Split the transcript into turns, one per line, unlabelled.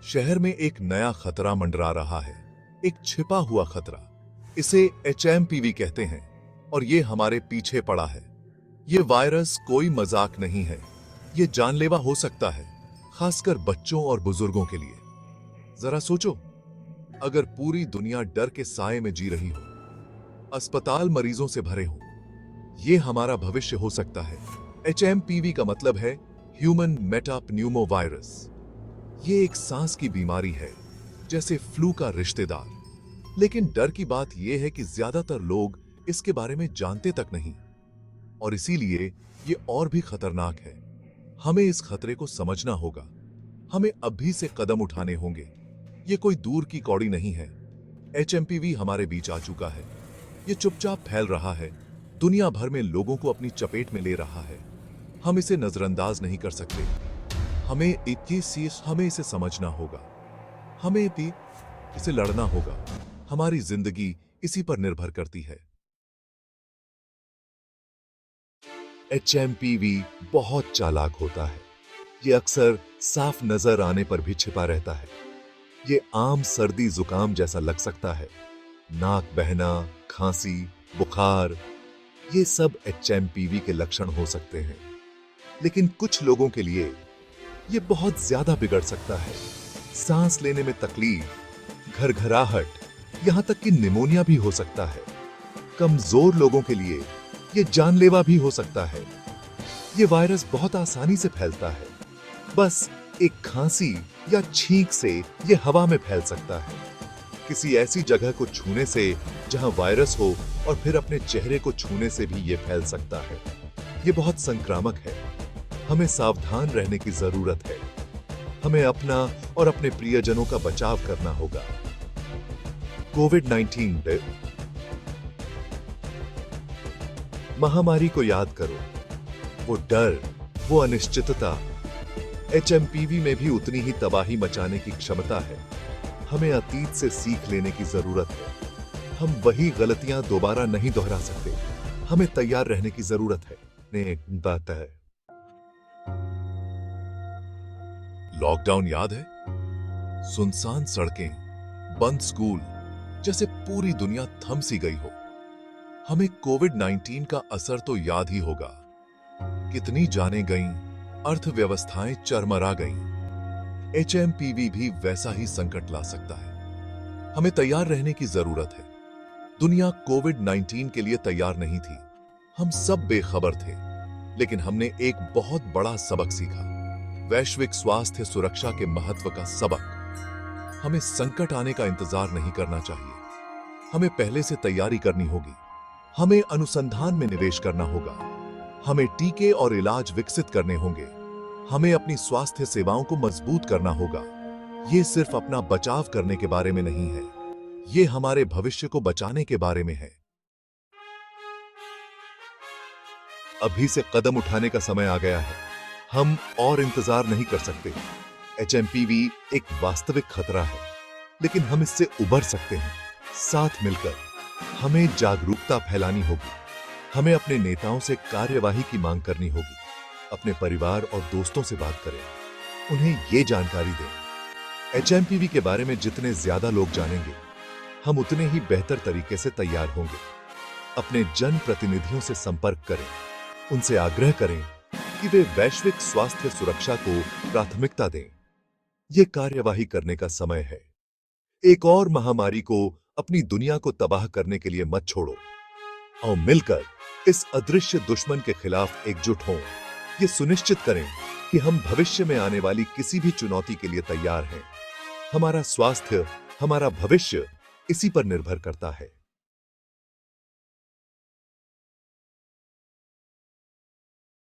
शहर में एक नया खतरा मंडरा रहा है, एक छिपा हुआ खतरा। इसे एचएमपीवी कहते हैं और ये हमारे पीछे पड़ा है। ये वायरस कोई मजाक नहीं है, ये जानलेवा हो सकता है, खासकर बच्चों और बुजुर्गों के लिए। जरा सोचो, अगर पूरी दुनिया डर के साए में जी रही हो, अस्पताल मरीजों से भरे हो, ये हमारा भविष्य हो सकता है। एचएमपीवी का मतलब है ह्यूमन मेटाप्न्यूमोवायरस। ये एक सांस की बीमारी है, जैसे फ्लू का रिश्तेदार। लेकिन डर की बात यह है कि ज्यादातर लोग इसके बारे में जानते तक नहीं, और इसीलिए ये और भी खतरनाक है। हमें इस खतरे को समझना होगा, हमें अभी से कदम उठाने होंगे। ये कोई दूर की कौड़ी नहीं है। एचएमपीवी हमारे बीच आ चुका है, ये चुपचाप फैल रहा है, दुनिया भर में लोगों को अपनी चपेट में ले रहा है। हम इसे नजरअंदाज नहीं कर सकते। हमें इसे समझना होगा, हमें भी इसे लड़ना होगा। हमारी जिंदगी इसी पर निर्भर करती है। एचएमपीवी बहुत चालाक होता है। ये अक्सर साफ नजर आने पर भी छिपा रहता है। ये आम सर्दी जुकाम जैसा लग सकता है। नाक बहना, खांसी, बुखार, ये सब एचएमपीवी के लक्षण हो सकते हैं। लेकिन कुछ लोगों के लिए ये बहुत ज्यादा बिगड़ सकता है। सांस लेने में तकलीफ, घरघराहट, यहां तक कि निमोनिया भी हो सकता है। कमजोर लोगों के लिए ये जानलेवा भी हो सकता है। ये वायरस बहुत आसानी से फैलता है। बस एक खांसी या छींक से ये हवा में फैल सकता है, किसी ऐसी जगह को छूने से जहां वायरस हो, और फिर अपने चेहरे को छूने से भी ये फैल सकता है। ये बहुत संक्रामक है। हमें सावधान रहने की जरूरत है। हमें अपना और अपने प्रियजनों का बचाव करना होगा। कोविड-19 महामारी को याद करो। वो डर, वो अनिश्चितता, एचएमपीवी में भी उतनी ही तबाही मचाने की क्षमता है। हमें अतीत से सीख लेने की जरूरत है। हम वही गलतियां दोबारा नहीं दोहरा सकते। हमें तैयार रहने की जरूरत है। एक बात है, लॉकडाउन याद है? सुनसान सड़कें, बंद स्कूल, जैसे पूरी दुनिया थम सी गई हो। हमें कोविड-19 का असर तो याद ही होगा। कितनी जानें गईं, अर्थव्यवस्थाएं चरमरा गईं। एचएमपीवी भी वैसा ही संकट ला सकता है। हमें तैयार रहने की जरूरत है। दुनिया कोविड-19 के लिए तैयार नहीं थी। हम सब बेखबर थे, लेकिन हमने एक बहुत बड़ा सबक सीखा। वैश्विक स्वास्थ्य सुरक्षा के महत्व का सबक। हमें संकट आने का इंतजार नहीं करना चाहिए। हमें पहले से तैयारी करनी होगी। हमें अनुसंधान में निवेश करना होगा। हमें टीके और इलाज विकसित करने होंगे। हमें अपनी स्वास्थ्य सेवाओं को मजबूत करना होगा। ये सिर्फ अपना बचाव करने के बारे में नहीं है, ये हमारे भविष्य को बचाने के बारे में है। अभी से कदम उठाने का समय आ गया है। हम और इंतजार नहीं कर सकते। एचएमपीवी एक वास्तविक खतरा है, लेकिन हम इससे उबर सकते हैं। साथ मिलकर हमें जागरूकता फैलानी होगी। हमें अपने नेताओं से कार्यवाही की मांग करनी होगी। अपने परिवार और दोस्तों से बात करें, उन्हें ये जानकारी दें। एचएमपीवी के बारे में जितने ज्यादा लोग जानेंगे, हम उतने ही बेहतर तरीके से तैयार होंगे। अपने जनप्रतिनिधियों से संपर्क करें, उनसे आग्रह करें कि वे वैश्विक स्वास्थ्य सुरक्षा को प्राथमिकता दें। यह कार्यवाही करने का समय है। एक और महामारी को अपनी दुनिया को तबाह करने के लिए मत छोड़ो। आओ मिलकर इस अदृश्य दुश्मन के खिलाफ एकजुट हों। ये सुनिश्चित करें कि हम भविष्य में आने वाली किसी भी चुनौती के लिए तैयार हैं। हमारा स्वास्थ्य, हमारा भविष्य इसी पर निर्भर करता है।